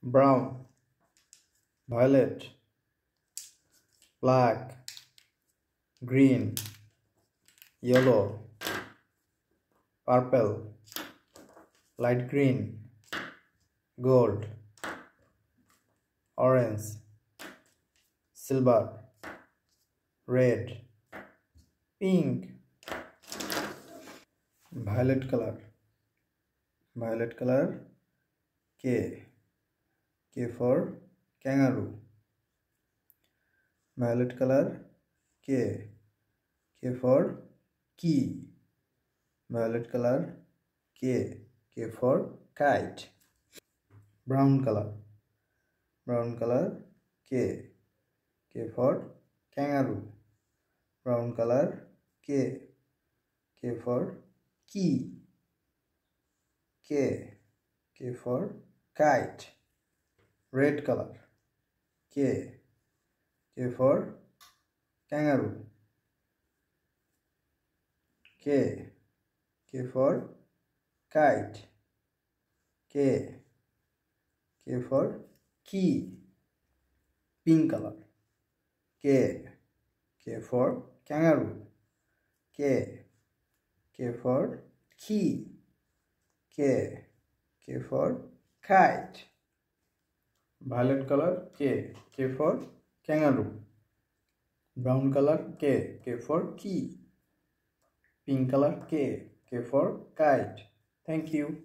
brown, violet, black, green, yellow, purple, light green, gold, orange, silver, red, pink, violet color, K for kangaroo, violet color, K for key, violet color, K for kite, brown color, K for kangaroo, brown color, K for key, K for kite, red color, K for kangaroo, K for kite, K for key, pink color, K for kangaroo, K for key, K for kite, violet color, K for kangaroo, brown color, K for key, pink color, K for kite. Thank you.